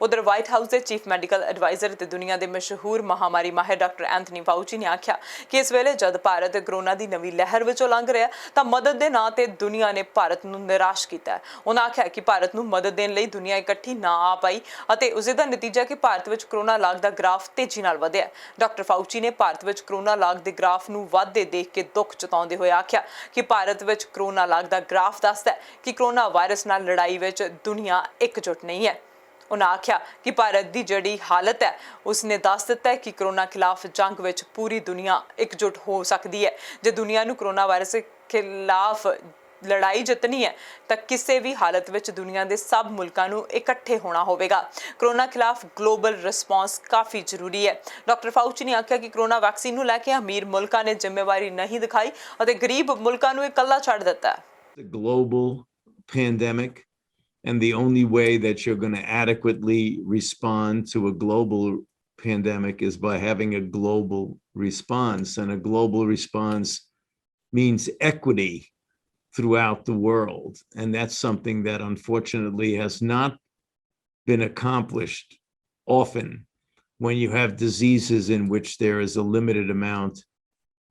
उधर white house के chief medical adviser ते दुनिया के मशहूर महामारी माहिर डॉक्टर एंथनी फाउची ने आख्या कि इस वेले जद भारत कोरोना की नवी लहर विचों लंघ रहा तो मदद के नाँ ते दुनिया ने भारत नूं निराश किया है। उन्होंने आख्या कि भारत नूं मदद देने लई दुनिया इकट्ठी ना आ पाई और उसका नतीजा कि भारत विच कोरोना लाग का ग्राफ तेजी नाल वधिया। डॉक्टर फाउची ने भारत विच कोरोना लाग के ग्राफ नूं वधदे देख के दुख जताउंदे होए आख्या कि भारत विच कोरोना लाग का ग्राफ दसदा है कि कोरोना वायरस नाल लड़ाई विच दुनिया एकजुट नहीं है। उन्होंने आख्या कि भारत की जिहड़ी हालत है उसने दस दिता है कि कोरोना खिलाफ जंग विच पूरी दुनिया एकजुट हो सकती है। जो दुनिया नूं कोरोना वायरस के खिलाफ लड़ाई जितनी है तो किसी भी हालत विच दुनिया के सब मुल्कों को इकट्ठे होना होगा। कोरोना खिलाफ ग्लोबल रिस्पॉन्स काफ़ी जरूरी है। डॉक्टर फाउची ने आख्या कि कोरोना वैक्सीन को लैके अमीर मुल्कों ने जिम्मेवारी नहीं दिखाई और गरीब मुल्कों को इकल्ला छड्ड दिता है। Global pandemic, and the only way that you're going to adequately respond to a global pandemic is by having a global response, and a global response means equity throughout the world. And that's something that unfortunately has not been accomplished often when you have diseases in which there is a limited amount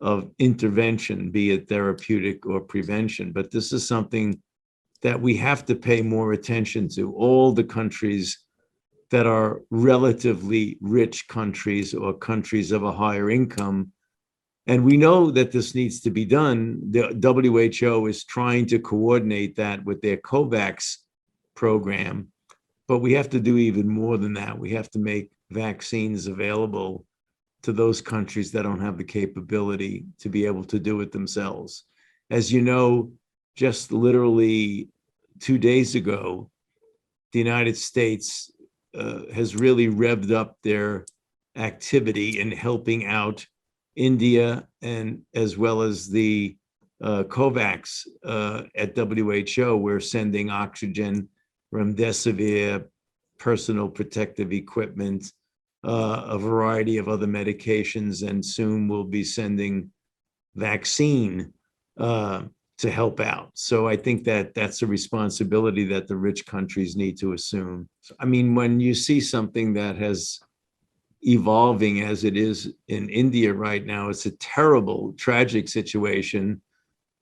of intervention, be it therapeutic or prevention. But this is something that we have to pay more attention to. All the countries that are relatively rich countries or countries of a higher income, and we know that this needs to be done. The WHO is trying to coordinate that with their COVAX program, but we have to do even more than that. We have to make vaccines available to those countries that don't have the capability to be able to do it themselves. As you know, just literally 2 days ago, the United States has really revved up their activity in helping out India, and as well as the COVAX at WHO. We're sending oxygen, remdesivir, personal protective equipment, a variety of other medications, and soon we'll be sending vaccine to help out. So I think that that's a responsibility that the rich countries need to assume. I mean, when you see something that has evolving as it is in India right now, it's a terrible, tragic situation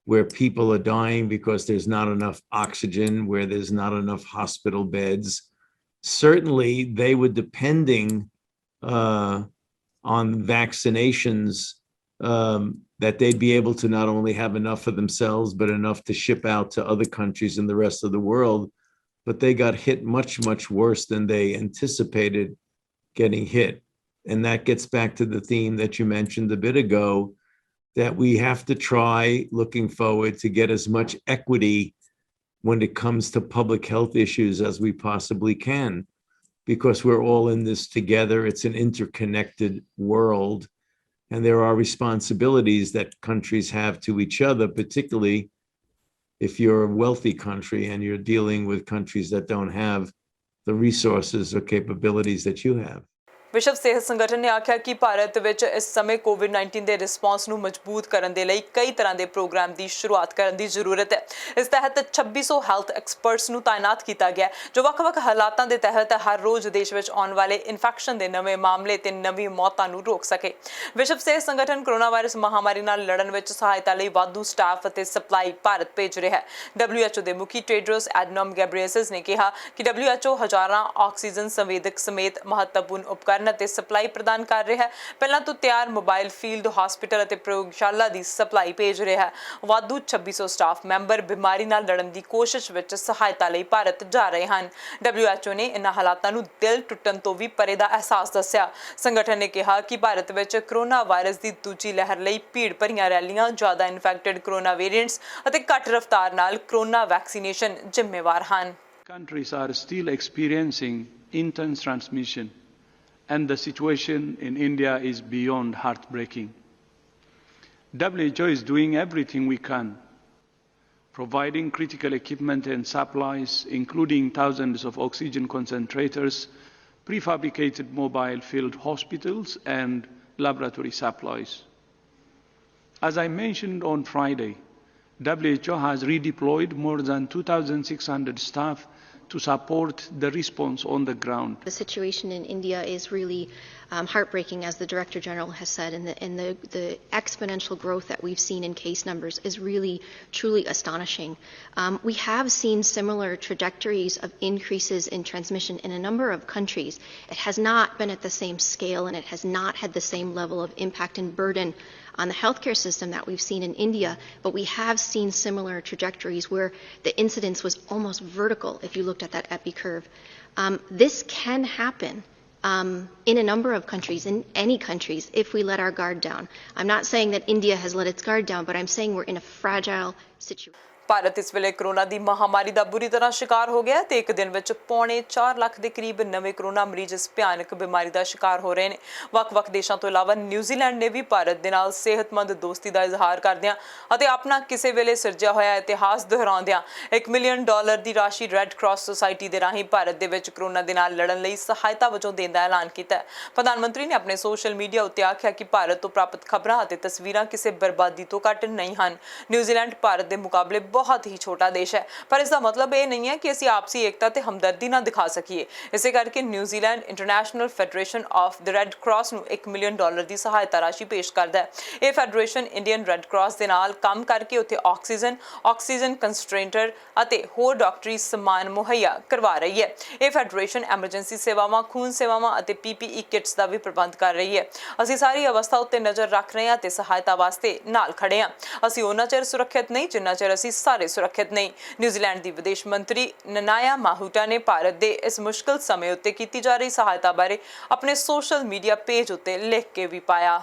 where people are dying because there's not enough oxygen, where there's not enough hospital beds. Certainly, they were depending on vaccinations, that they'd be able to not only have enough for themselves, but enough to ship out to other countries in the rest of the world. But they got hit much, much worse than they anticipated getting hit. And that gets back to the theme that you mentioned a bit ago, that we have to try looking forward to get as much equity when it comes to public health issues as we possibly can, because we're all in this together. It's an interconnected world, and there are responsibilities that countries have to each other, particularly if you're a wealthy country and you're dealing with countries that don't have the resources or capabilities that you have. विश्व सेहत संगठन ने आख्या कि भारत विच इस समय कोविड-19 के response नूं मजबूत करने दे लई कई तरह के प्रोग्राम की शुरुआत करने की जरूरत है। इस तहत 2600 हैल्थ एक्सपर्ट्स नूं तैनात किया गया जो वख-वख हालातां के तहत हर रोज़ देश विच आने वाले इन्फेक्शन के नवे मामले ते नवी मौतां नूं रोक सके। विश्व सेहत संगठन कोरोना वायरस महामारी नाल लड़न विच सहायता लई वाधू स्टाफ ते सप्लाई भारत भेज रहा है। WHO के मुखी टेड्रोस एडनॉम गैब्रियेसस ने कहा कि WHO हज़ारां ऑक्सीजन संवेदक समेत महत्वपूर्ण उपकरण ते सप्लाई प्रदान कर रहा है। पहला तो तैयार मोबाइल फील्ड हॉस्पिटल ते प्रयोगशाला की सप्लाई भेज रहा है। वाधू 2600 स्टाफ मैंबर बीमारी नाल लड़न की कोशिश विच सहायता लई भारत जा रहे हैं। WHO ने इन हालातां नूं दिल टुटन तो भी परे दा एहसास दस्सिया। संगठन ने कहा कि भारत विच कोरोना वायरस की दूजी लहर लई भीड़ भरियां रैलियां, ज्यादा इन्फेक्टेड कोरोना वेरिएंट्स अते घट रफ्तार नाल कोरोना वैक्सीनेशन जिम्मेवार हैं। Countries are still experiencing intense transmission, and the situation in India is beyond heartbreaking. WHO is doing everything we can, providing critical equipment and supplies, including thousands of oxygen concentrators, prefabricated mobile field hospitals, and laboratory supplies. As I mentioned on Friday, WHO has redeployed more than 2,600 staff to support the response on the ground. The situation in India is really heartbreaking, as the Director General has said, and the exponential growth that we've seen in case numbers is really, truly astonishing. We have seen similar trajectories of increases in transmission in a number of countries. It has not been at the same scale, and it has not had the same level of impact and burden on the healthcare system that we've seen in India, but we have seen similar trajectories where the incidence was almost vertical if you looked at that epi curve. This can happen in a number of countries, in any countries, if we let our guard down. I'm not saying that India has let its guard down, but I'm saying we're in a fragile situation. Bharat ਇਸ ਵੇਲੇ corona ਦੀ ਮਹਾਮਾਰੀ ਦਾ ਬੁਰੀ ਤਰ੍ਹਾਂ ਸ਼ਿਕਾਰ ਹੋ ਗਿਆ ਤੇ ਇੱਕ ਦਿਨ ਵਿੱਚ ਪੌਣੇ 4 ਲੱਖ ਦੇ ਕਰੀਬ ਨਵੇਂ ਕਰੋਨਾ ਮਰੀਜ਼ ਇਸ ਭਿਆਨਕ ਬਿਮਾਰੀ ਦਾ ਸ਼ਿਕਾਰ ਹੋ ਰਹੇ ਨੇ। ਵੱਖ-ਵੱਖ ਦੇਸ਼ਾਂ ਤੋਂ ਇਲਾਵਾ ਨਿਊਜ਼ੀਲੈਂਡ ਨੇ ਵੀ ਭਾਰਤ ਦੇ ਨਾਲ ਸਿਹਤਮੰਦ ਦੋਸਤੀ ਦਾ ਇਜ਼ਹਾਰ ਕਰਦਿਆਂ ਅਤੇ ਆਪਣਾ ਕਿਸੇ ਵੇਲੇ ਸਿਰਜਿਆ ਹੋਇਆ ਇਤਿਹਾਸ ਦੁਹਰਾਉਂਦਿਆਂ $1 ਮਿਲੀਅਨ ਦੀ ਰਾਸ਼ੀ ਰੈੱਡ ਕਰਾਸ ਸੁਸਾਇਟੀ ਦੇ ਰਾਹੀਂ ਭਾਰਤ ਦੇ ਵਿੱਚ ਕਰੋਨਾ ਦੇ ਨਾਲ ਲੜਨ ਲਈ ਸਹਾਇਤਾ ਵਜੋਂ ਦੇਣ ਦਾ ਐਲਾਨ ਕੀਤਾ। ਪ੍ਰਧਾਨ ਮੰਤਰੀ ਨੇ ਆਪਣੇ ਸੋਸ਼ਲ ਮੀਡੀਆ ਉੱਤੇ ਆਖਿਆ ਕਿ ਭਾਰਤ ਤੋਂ ਪ੍ਰਾਪਤ ਖਬਰਾਂ ਅਤੇ ਤਸਵੀਰਾਂ ਕਿਸੇ ਬਰਬਾਦੀ ਤੋਂ ਘੱਟ ਨਹੀਂ ਹਨ। ਨਿਊਜ਼ੀਲੈਂਡ ਭਾਰਤ ਦੇ ਮੁਕਾਬਲੇ ਬਹੁਤ ਹੀ ਛੋਟਾ ਦੇਸ਼ ਹੈ, ਪਰ ਇਸ ਦਾ ਮਤਲਬ ਇਹ ਨਹੀਂ ਹੈ ਕਿ ਅਸੀਂ ਆਪਸੀ ਏਕਤਾ ਤੇ ਹਮਦਰਦੀ ਨਾ ਦਿਖਾ ਸਕੀਏ। ਇਸੇ ਕਰਕੇ New Zealand international federation of the red cross ਨੂੰ $1 ਮਿਲੀਅਨ ਦੀ ਸਹਾਇਤਾ ਰਾਸ਼ੀ ਪੇਸ਼ ਕਰਦਾ ਹੈ। ਇਹ ਫੈਡਰੇਸ਼ਨ ਇੰਡੀਅਨ ਰੈੱਡ ਕਰਾਸ ਦੇ ਨਾਲ ਕੰਮ ਕਰਕੇ ਉੱਥੇ ਆਕਸੀਜਨ ਕੰਸਟ੍ਰੇਂਟਰ ਅਤੇ ਹੋਰ ਡਾਕਟਰੀ ਸਮਾਨ ਮੁਹੱਈਆ ਕਰਵਾ ਰਹੀ ਹੈ। ਇਹ ਫੈਡਰੇਸ਼ਨ ਐਮਰਜੈਂਸੀ ਸੇਵਾਵਾਂ, ਖੂਨ ਸੇਵਾਵਾਂ ਅਤੇ PPE ਕਿਟਸ ਦਾ ਵੀ ਪ੍ਰਬੰਧ ਕਰ ਰਹੀ ਹੈ। ਅਸੀਂ ਸਾਰੀ ਅਵਸਥਾ ਉੱਤੇ ਨਜ਼ਰ ਰੱਖ ਰਹੇ ਹਾਂ ਤੇ ਸਹਾਇਤਾ ਵਾਸਤੇ ਨਾਲ ਖੜੇ ਹਾਂ। ਅਸੀਂ ਉਹਨਾਂ ਚਿਰ ਸੁਰੱਖਿਅਤ ਨਹੀਂ ਜਿੰਨਾ ਚਿਰ ਅਸੀਂ ਸਾਰੇ ਸੁਰੱਖਿਅਤ ਨਹੀਂ। ਨਿਊਜ਼ੀਲੈਂਡ ਦੀ ਵਿਦੇਸ਼ ਮੰਤਰੀ ਨਨਾਇਆ ਮਾਹੂਟਾ ਨੇ ਭਾਰਤ ਦੇ ਇਸ ਮੁਸ਼ਕਲ ਸਮੇਂ ਉੱਤੇ ਕੀਤੀ ਜਾ ਰਹੀ ਸਹਾਇਤਾ ਬਾਰੇ ਆਪਣੇ ਸੋਸ਼ਲ ਮੀਡੀਆ ਪੇਜ ਉੱਤੇ ਲਿਖ ਕੇ ਵੀ ਪਾਇਆ।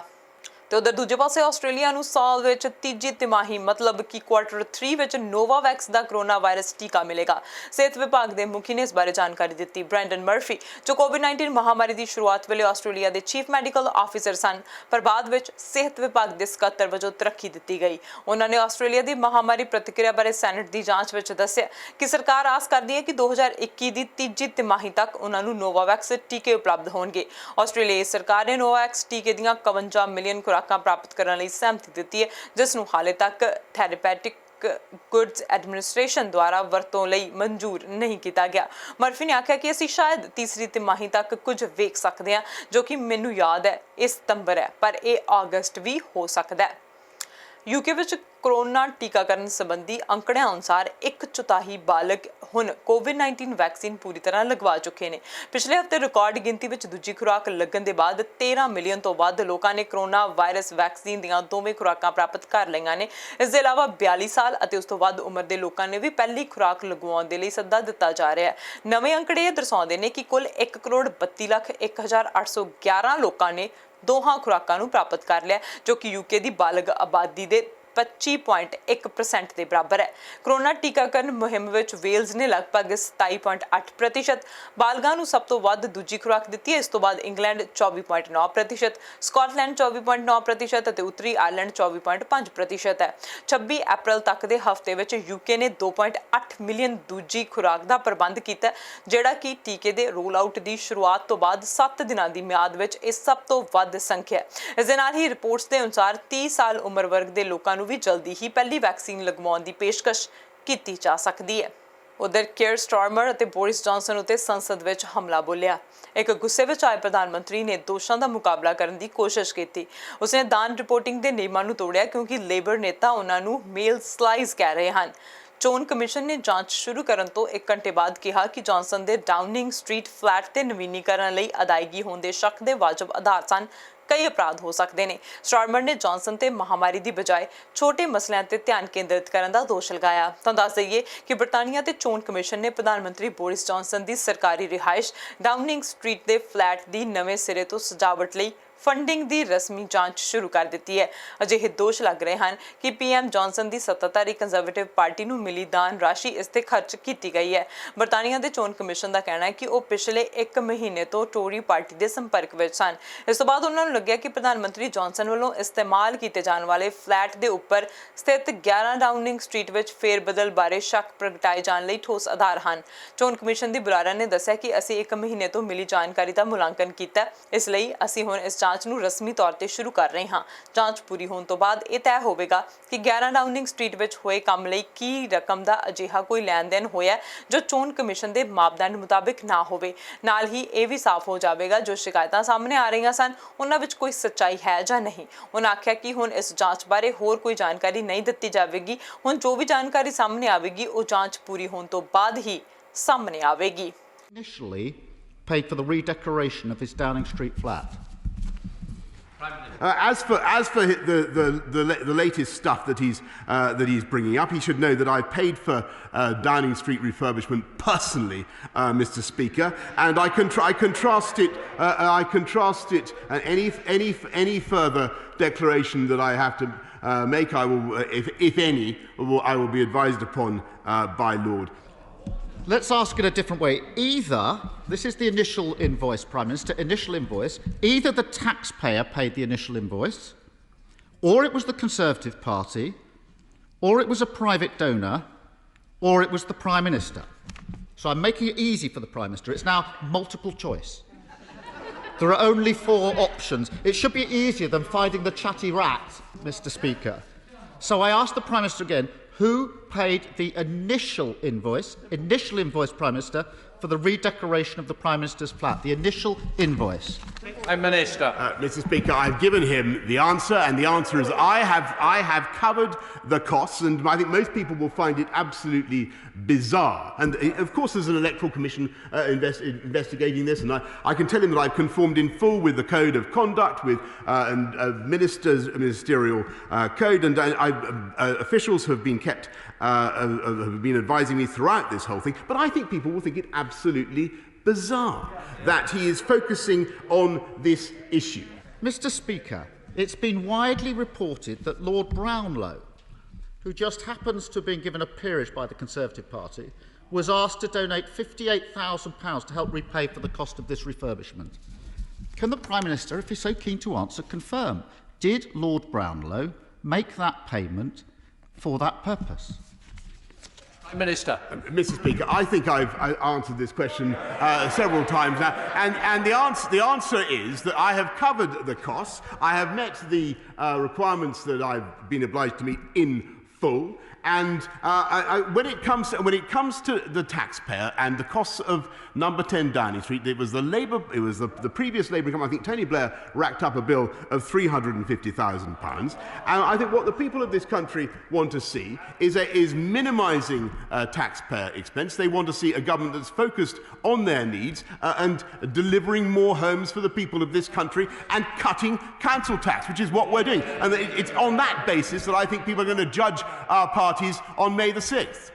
ਤੇ ਉਧਰ ਦੂਜੇ ਪਾਸੇ ਆਸਟ੍ਰੇਲੀਆ ਨੂੰ ਸਾਲ ਵਿੱਚ ਤੀਜੀ ਤਿਮਾਹੀ ਮਤਲਬ ਕਿ ਕੁਆਟਰ 3 ਵਿੱਚ ਨੋਵਾਵੈਕਸ ਦਾ ਕਰੋਨਾ ਵਾਇਰਸ ਟੀਕਾ ਮਿਲੇਗਾ। ਸਿਹਤ ਵਿਭਾਗ ਦੇ ਮੁਖੀ ਨੇ ਇਸ ਬਾਰੇ ਜਾਣਕਾਰੀ ਦਿੱਤੀ। ਬ੍ਰੈਂਡਨ ਮਰਫੀ ਜੋ ਕੋਵਿਡ-19 ਮਹਾਮਾਰੀ ਦੀ ਸ਼ੁਰੂਆਤ ਵੇਲੇ ਆਸਟ੍ਰੇਲੀਆ ਦੇ ਚੀਫ ਮੈਡੀਕਲ ਆਫੀਸਰ ਸਨ, ਪਰ ਬਾਅਦ ਵਿੱਚ ਸਿਹਤ ਵਿਭਾਗ ਦੇ ਸਕੱਤਰ ਵਜੋਂ ਤਰੱਕੀ ਦਿੱਤੀ ਗਈ। ਉਹਨਾਂ ਨੇ ਆਸਟ੍ਰੇਲੀਆ ਦੀ ਮਹਾਮਾਰੀ ਪ੍ਰਤੀਕਿਰਿਆ ਬਾਰੇ ਸੈਨੇਟ ਦੀ ਜਾਂਚ ਵਿੱਚ ਦੱਸਿਆ ਕਿ ਸਰਕਾਰ ਆਸ ਕਰਦੀ ਹੈ ਕਿ 2021 ਦੀ ਤੀਜੀ ਤਿਮਾਹੀ ਤੱਕ ਉਹਨਾਂ ਨੂੰ ਨੋਵਾਵੈਕਸ ਟੀਕੇ ਉਪਲਬਧ ਹੋਣਗੇ। ਆਸਟ੍ਰੇਲੀਆ ਸਰਕਾਰ ਨੇ ਨੋਵਾਵੈਕਸ ਟੀਕੇ ਦੀਆਂ 51 ਮਿਲੀਅਨ ਖੁਰਾਕਾਂ ਪ੍ਰਾਪਤ ਕਰਨ ਲਈ ਸਹਿਮਤੀ ਦਿੱਤੀ ਹੈ, ਜਿਸ ਨੂੰ ਹਾਲੇ ਤੱਕ ਥੈਰੇਪੈਟਿਕ ਗੁੱਡਸ ਐਡਮਿਨਿਸਟ੍ਰੇਸ਼ਨ ਦੁਆਰਾ ਵਰਤੋਂ ਲਈ ਮਨਜ਼ੂਰ ਨਹੀਂ ਕੀਤਾ ਗਿਆ। ਮਰਫੀ ਨੇ ਆਖਿਆ ਕਿ ਅਸੀਂ ਸ਼ਾਇਦ ਤੀਸਰੀ ਤਿਮਾਹੀ ਤੱਕ ਕੁਝ ਵੇਖ ਸਕਦੇ ਹਾਂ, ਜੋ ਕਿ ਮੈਨੂੰ ਯਾਦ ਹੈ ਇਹ ਸਤੰਬਰ ਹੈ, ਪਰ ਇਹ ਅਗਸਤ ਵੀ ਹੋ ਸਕਦਾ ਹੈ। UK ਵਿੱਚ ਕੋਰੋਨਾ ਟੀਕਾਕਰਨ ਸੰਬੰਧੀ ਅੰਕੜਿਆਂ ਅਨੁਸਾਰ 1/4 ਬਾਲਗ ਹੁਣ ਕੋਵਿਡ-19 ਵੈਕਸੀਨ ਪੂਰੀ ਤਰ੍ਹਾਂ ਲਗਵਾ ਚੁੱਕੇ ਨੇ। ਪਿਛਲੇ ਹਫ਼ਤੇ ਰਿਕਾਰਡ ਗਿਣਤੀ ਵਿੱਚ ਦੂਜੀ ਖੁਰਾਕ ਲੱਗਣ ਦੇ ਬਾਅਦ 13 ਮਿਲੀਅਨ ਤੋਂ ਵੱਧ ਲੋਕਾਂ ਨੇ ਕੋਰੋਨਾ ਵਾਇਰਸ ਵੈਕਸੀਨ ਦੀਆਂ ਦੋਵੇਂ ਖੁਰਾਕਾਂ ਪ੍ਰਾਪਤ ਕਰ ਲਈਆਂ ਨੇ। ਇਸ ਦੇ ਇਲਾਵਾ 42 ਸਾਲ ਅਤੇ ਉਸ ਤੋਂ ਵੱਧ ਉਮਰ ਦੇ ਲੋਕਾਂ ਨੇ ਵੀ ਪਹਿਲੀ ਖੁਰਾਕ ਲਗਵਾਉਣ ਦੇ ਲਈ ਸੱਦਾ ਦਿੱਤਾ ਜਾ ਰਿਹਾ ਹੈ। ਨਵੇਂ ਅੰਕੜੇ ਇਹ ਦਰਸਾਉਂਦੇ ਨੇ ਕਿ ਕੁੱਲ 1,32,01,811 ਲੋਕਾਂ ਨੇ ਦੋਹਾਂ ਖੁਰਾਕਾਂ ਨੂੰ ਪ੍ਰਾਪਤ ਕਰ ਲਿਆ, ਜੋ ਕਿ UK ਦੀ ਬਾਲਗ ਆਬਾਦੀ ਦੇ 25.1% ਦੇ ਬਰਾਬਰ ਹੈ। ਕਰੋਨਾ ਟੀਕਾਕਰਨ ਮੁਹਿੰਮ ਵਿੱਚ ਵੇਲਜ਼ ਨੇ ਲਗਭਗ 27.8%, ਬਾਲਗਾਂ ਨੂੰ ਸਭ ਤੋਂ ਵੱਧ ਦੂਜੀ ਖੁਰਾਕ ਦਿੱਤੀ ਹੈ। ਇਸ ਤੋਂ ਬਾਅਦ ਇੰਗਲੈਂਡ 24.9%, ਸਕਾਟਲੈਂਡ 24.9% ਅਤੇ ਉੱਤਰੀ ਆਇਰਲੈਂਡ 24.5% ਹੈ। 26 ਅਪ੍ਰੈਲ ਤੱਕ ਦੇ ਹਫ਼ਤੇ ਵਿੱਚ UK ਨੇ 2.8 ਮਿਲੀਅਨ ਦੂਜੀ ਖੁਰਾਕ ਦਾ ਪ੍ਰਬੰਧ ਕੀਤਾ, ਜਿਹੜਾ ਕਿ ਟੀਕੇ ਦੇ ਰੋਲ ਆਊਟ ਦੀ ਸ਼ੁਰੂਆਤ ਤੋਂ ਬਾਅਦ 7 ਦਿਨਾਂ ਦੀ ਮਿਆਦ ਵਿੱਚ ਇਹ ਸਭ ਤੋਂ ਵੱਧ ਸੰਖਿਆ ਹੈ। ਇਸ ਦੇ ਨਾਲ ਹੀ ਰਿਪੋਰਟਸ ਦੇ ਅਨੁਸਾਰ 30 ਸਾਲ ਉਮਰ ਵਰਗ ਦੇ ਲੋਕਾਂ ਨੂੰ ਵੀ ਜਲਦੀ ਹੀ ਪਹਿਲੀ ਵੈਕਸੀਨ ਲਗਵਾਉਣ ਦੀ ਪੇਸ਼ਕਸ਼ ਕੀਤੀ ਜਾ ਸਕਦੀ ਹੈ। ਉਧਰ ਕੀਅਰ ਸਟਾਰਮਰ ਅਤੇ ਬੋਰਿਸ ਜੌਨਸਨ ਉੱਤੇ ਸੰਸਦ ਵਿੱਚ ਹਮਲਾ ਬੋਲਿਆ। ਇੱਕ ਗੁੱਸੇ ਵਿੱਚ ਆਏ ਪ੍ਰਧਾਨ ਮੰਤਰੀ ਨੇ ਦੋਸ਼ਾਂ ਦਾ ਮੁਕਾਬਲਾ ਕਰਨ ਦੀ ਕੋਸ਼ਿਸ਼ ਕੀਤੀ। ਉਸਨੇ ਦਾਨ ਰਿਪੋਰਟਿੰਗ ਦੇ ਨਿਯਮਾਂ ਨੂੰ ਤੋੜਿਆ ਕਿਉਂਕਿ ਲੇਬਰ ਨੇਤਾ ਉਹਨਾਂ ਨੂੰ ਮੇਲ ਸਲਾਈਜ਼ ਕਹਿ ਰਹੇ ਹਨ। ਚੋਣ ਕਮਿਸ਼ਨ ਨੇ ਜਾਂਚ ਸ਼ੁਰੂ ਕਰਨ ਤੋਂ 1 ਘੰਟੇ ਬਾਅਦ ਕਿਹਾ ਕਿ ਜੌਨਸਨ ਦੇ ਡਾਊਨਿੰਗ ਸਟਰੀਟ ਫਲੈਟ ਤੇ ਨਵੀਨੀਕਰਨ ਲਈ ਅਦਾਇਗੀ ਹੋਣ ਦੇ ਸ਼ੱਕ ਦੇ ਵਾਜਬ ਆਧਾਰ ਸਨ। ਕਈ ਅਪਰਾਧ ਹੋ ਸਕਦੇ ਨੇ। ਸਟਾਰਮਰ ਨੇ ਜੌਨਸਨ ਤੇ ਮਹਾਮਾਰੀ ਦੀ ਬਜਾਏ ਛੋਟੇ ਮਸਲਿਆਂ ਤੇ ਧਿਆਨ ਕੇਂਦਰਿਤ ਕਰਨ ਦਾ ਦੋਸ਼ ਲਗਾਇਆ। ਤੁਹਾਨੂੰ ਦੱਸ ਦਈਏ ਕਿ ਬਰਤਾਨੀਆ ਤੇ ਚੋਣ ਕਮਿਸ਼ਨ ਨੇ ਪ੍ਰਧਾਨ ਮੰਤਰੀ ਬੋਰਿਸ ਜੌਨਸਨ ਦੀ ਸਰਕਾਰੀ ਰਿਹਾਇਸ਼ ਡਾਊਨਿੰਗ ਸਟਰੀਟ ਦੇ ਫਲੈਟ ਦੀ ਨਵੇਂ ਸਿਰੇ ਤੋਂ ਸਜਾਵਟ ਲਈ ਫੰਡਿੰਗ ਦੀ ਰਸਮੀ ਜਾਂਚ ਸ਼ੁਰੂ ਕਰ ਦਿੱਤੀ ਹੈ। ਅਜਿਹੇ ਦੋਸ਼ ਲੱਗ ਰਹੇ ਹਨ ਕਿ PM ਜੌਨਸਨ ਦੀ ਸੱਤਾਧਾਰੀ ਕੰਜ਼ਰਵੇਟਿਵ ਪਾਰਟੀ ਨੂੰ ਮਿਲੀ ਦਾਨ ਰਾਸ਼ੀ ਇਸ ਤੇ ਖਰਚ ਕੀਤੀ ਗਈ ਹੈ। ਬਰਤਾਨੀਆ ਦੇ ਚੋਣ ਕਮਿਸ਼ਨ ਦਾ ਕਹਿਣਾ ਹੈ ਕਿ ਉਹ ਪਿਛਲੇ 1 ਮਹੀਨੇ ਤੋਂ ਟੋਰੀ ਪਾਰਟੀ ਦੇ ਸੰਪਰਕ ਵਿੱਚ ਸਨ। ਇਸ ਤੋਂ ਬਾਅਦ ਉਹਨਾਂ ਨੂੰ ਲੱਗਿਆ ਕਿ ਪ੍ਰਧਾਨ ਮੰਤਰੀ ਜੌਨਸਨ ਵੱਲੋਂ ਇਸਤੇਮਾਲ ਕੀਤੇ ਜਾਣ ਵਾਲੇ ਫਲੈਟ ਦੇ ਉੱਪਰ ਸਥਿਤ 11 ਡਾਊਨਿੰਗ ਸਟਰੀਟ ਵਿੱਚ ਫੇਰਬਦਲ ਬਾਰੇ ਸ਼ੱਕ ਪ੍ਰਗਟਾਏ ਜਾਣ ਲਈ ਠੋਸ ਆਧਾਰ ਹਨ। ਚੋਣ ਕਮਿਸ਼ਨ ਦੀ ਬੁਲਾਰਾ ਨੇ ਦੱਸਿਆ ਕਿ ਅਸੀਂ 1 ਮਹੀਨੇ ਤੋਂ ਮਿਲੀ ਜਾਣਕਾਰੀ ਦਾ ਮੁਲਾਂਕਣ ਕੀਤਾ, ਇਸ ਲਈ ਅਸੀਂ ਹੁਣ ਇਸ ਜਾਂਚ ਨੂੰ ਰਸਮੀ ਤੌਰ ਤੇ ਸ਼ੁਰੂ ਕਰ ਰਹੇ ਹਾਂ। ਜਾਂਚ ਪੂਰੀ ਹੋਣ ਤੋਂ ਬਾਅਦ ਇਹ ਤੈਅ ਹੋਵੇਗਾ ਕਿ 11 ਡਾਊਨਿੰਗ ਸਟਰੀਟ ਵਿੱਚ ਹੋਏ ਕੰਮ ਲਈ ਕੀ ਰਕਮ ਦਾ ਅਜਿਹਾ ਕੋਈ ਲੈਣ-ਦੇਣ ਹੋਇਆ ਜੋ ਚੋਣ ਕਮਿਸ਼ਨ ਦੇ ਮਾਪਦੰਡ ਮੁਤਾਬਿਕ ਨਾ ਹੋਵੇ। ਨਾਲ ਹੀ ਇਹ ਵੀ ਸਾਫ਼ ਹੋ ਜਾਵੇਗਾ ਜੋ ਸ਼ਿਕਾਇਤਾਂ ਸਾਹਮਣੇ ਆ ਰਹੀਆਂ ਸਨ ਉਹਨਾਂ ਵਿੱਚ ਕੋਈ ਸੱਚਾਈ ਹੈ ਜਾਂ ਨਹੀਂ। ਉਹਨਾਂ ਆਖਿਆ ਕਿ ਹੁਣ ਇਸ ਜਾਂਚ ਬਾਰੇ ਹੋਰ ਕੋਈ ਜਾਣਕਾਰੀ ਨਹੀਂ ਦਿੱਤੀ ਜਾਵੇਗੀ। ਹੁਣ ਜੋ ਵੀ ਜਾਣਕਾਰੀ ਸਾਹਮਣੇ ਆਵੇਗੀ ਉਹ ਜਾਂਚ ਪੂਰੀ ਹੋਣ ਤੋਂ ਬਾਅਦ ਹੀ ਸਾਹਮਣੇ ਆਵੇਗੀ। Initially paid for the redecoration of his Downing Street flat. As for the latest stuff that he's bringing up, he should know that I paid for Downing Street refurbishment personally, Mr. Speaker, and I contrast it. Any further declaration that I have to make, I will, if any, I will be advised upon by Lord. Let's ask it a different way. Either, this is the initial invoice, Prime Minister, initial invoice, either the taxpayer paid the initial invoice, or it was the Conservative Party, or it was a private donor, or it was the Prime Minister. So I'm making it easy for the Prime Minister. It's now multiple choice. There are only 4 options. It should be easier than finding the chatty rat, Mr. Speaker. So I ask the Prime Minister again, who paid the initial invoice, Prime Minister, for the redecoration of the Prime Minister's flat, the initial invoice? Prime Minister. Mr. Speaker, I've given him the answer, and the answer is I have covered the costs, and I think most people will find it absolutely bizarre. And of course, there's an electoral commission investigating this, and I can tell him that I've conformed in full with the code of conduct, with ministerial code, and officials have been have been advising me throughout this whole thing. But I think people will think it absolutely bizarre that he is focusing on this issue. Mr. Speaker, it's been widely reported that Lord Brownlow, who just happens to have been given a peerage by the Conservative Party, was asked to donate £58,000 to help repay for the cost of this refurbishment. Can the Prime Minister, if he's so keen to answer, confirm, did Lord Brownlow make that payment for that purpose? Prime Minister. Mr. Speaker, I think I've answered this question several times now, and the answer is that I have covered the costs. I have met the requirements that I've been obliged to meet in full. And when it comes to the taxpayer and the costs of number 10 Downing Street, it was the previous Labour government, I think Tony Blair racked up a bill of £350,000. And I think what the people of this country want to see is minimising taxpayer expense. They want to see a government that's focused on their needs and delivering more homes for the people of this country and cutting council tax, which is what we're doing. And it's on that basis that I think people are going to judge our parties on May the 6th.